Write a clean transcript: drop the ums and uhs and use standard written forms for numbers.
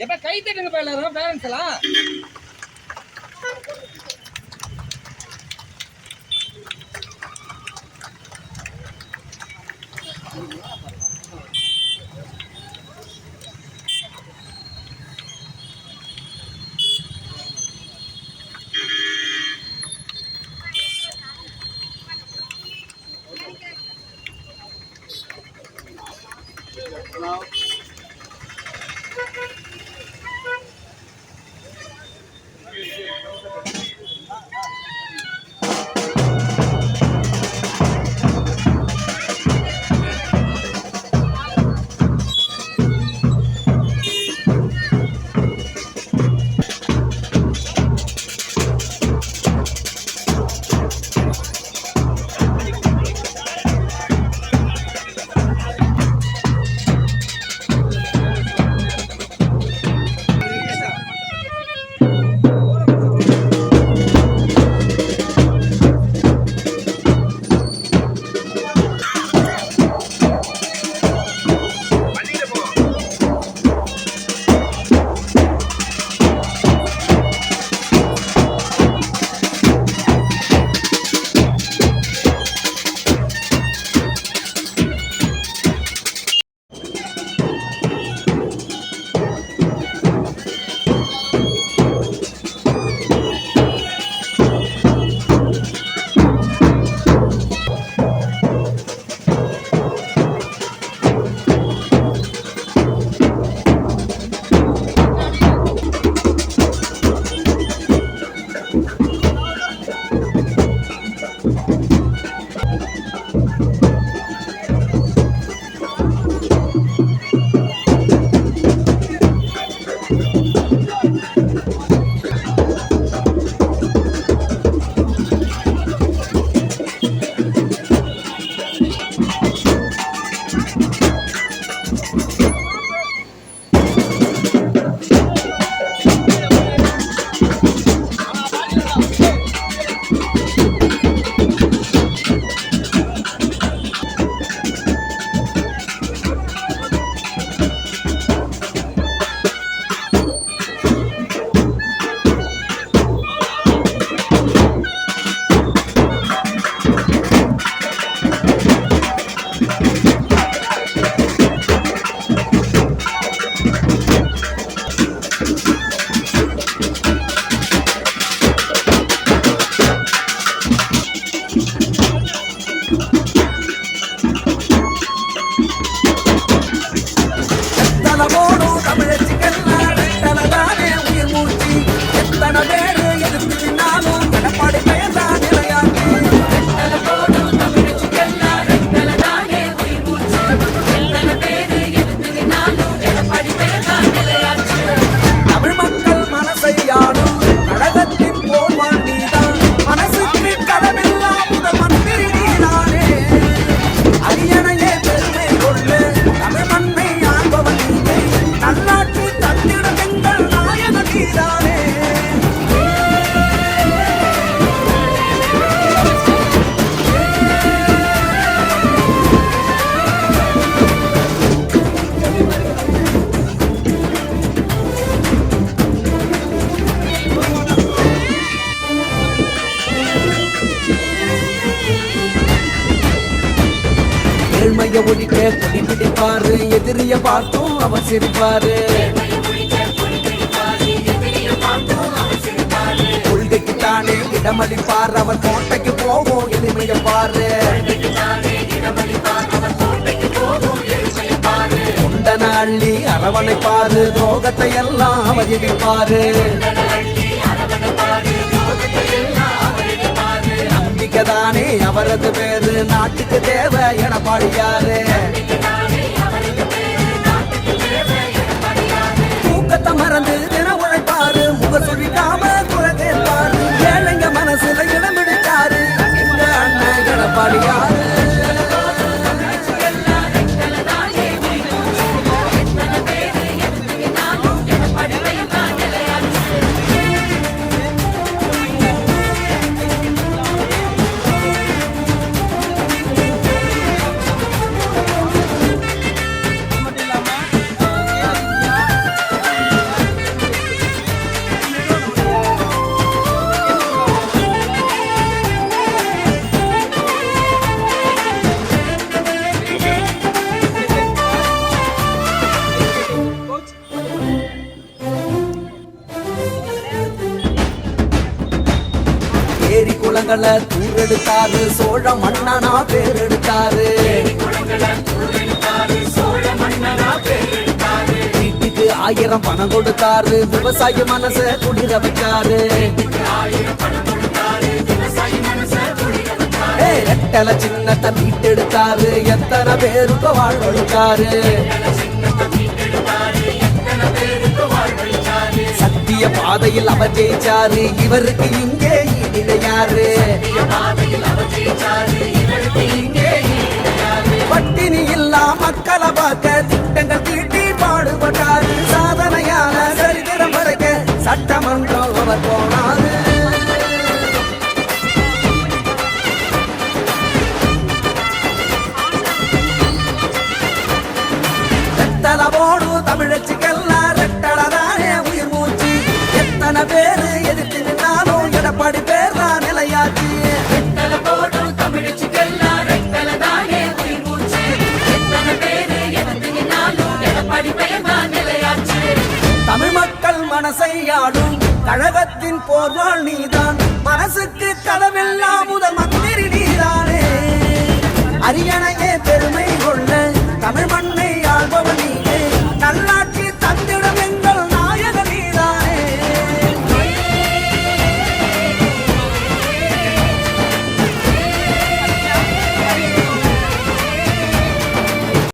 எப்ப கை தட்டுங்க எல்லாரும் பேரண்ட்ஸ் எல்லாம். ஏழ்மைய ஒழிக்க கொடி பிடிப்பாரு, எதிரிய பார்த்தும் அவர் சிரிப்பாரு. கொள்கைக்கு தானே இடமளிப்பார், அவர் கோட்டைக்கு போவோம் எளிமைய பாரு. கொண்டன அள்ளி அரவணைப்பாரு, துரோகத்தை எல்லாம் அவர் எதிர்ப்பாரு. நம்பிக்கை தானே அவரது பேரு நாட்டுக்கு தேவை எடப்பாடியாரு தூக்கத்தை மறந்து தின உழைப்பாரு முக சொல்லிக்காம குறை கேட்பாரு ஏழைங்க மனசுல இடம் பிடிச்சாரு எங்க அண்ணன் எடப்பாடியாரு ஏரி குளங்களை தூரெடுத்தாரு சோழ மன்னனா பேர் எடுத்தாரு வீட்டுக்கு 1000 பணம் கொடுத்தாரு விவசாய மனச குளிர வச்சாரு ரெட்டல சின்னத்தை மீட்டெடுத்தாரு எத்தனை பேருக்கு வாழ்வழிச்சாரு சத்திய பாதையில் அவர் ஜெயிச்சாரு இவருக்கு இங்கே ஈடினையாரு பட்டினி இல்லா மக்களை பார்க்க திட்டங்கள் தீட்டி பாடுபட்டாரு சாதனையான சரித்திரம் படைக்க சட்டமன்றம் அவர் போனாரு ரெட்டலவோடு தமிழச்சிக்கெல்லாம் ரெட்டலதானே உயிர் மூச்சு எத்தனை பேரு எதிர்த்து நின்னாலும் எடப்பாடி பேர் தான் நிலையாச்சு தமிழ் மக்கள் மனசை ஆடும் கழகத்தின் போர்வாள் நீதான் மனசுக்கு கதவெல்லாம் முதல் மந்திரி நீதான்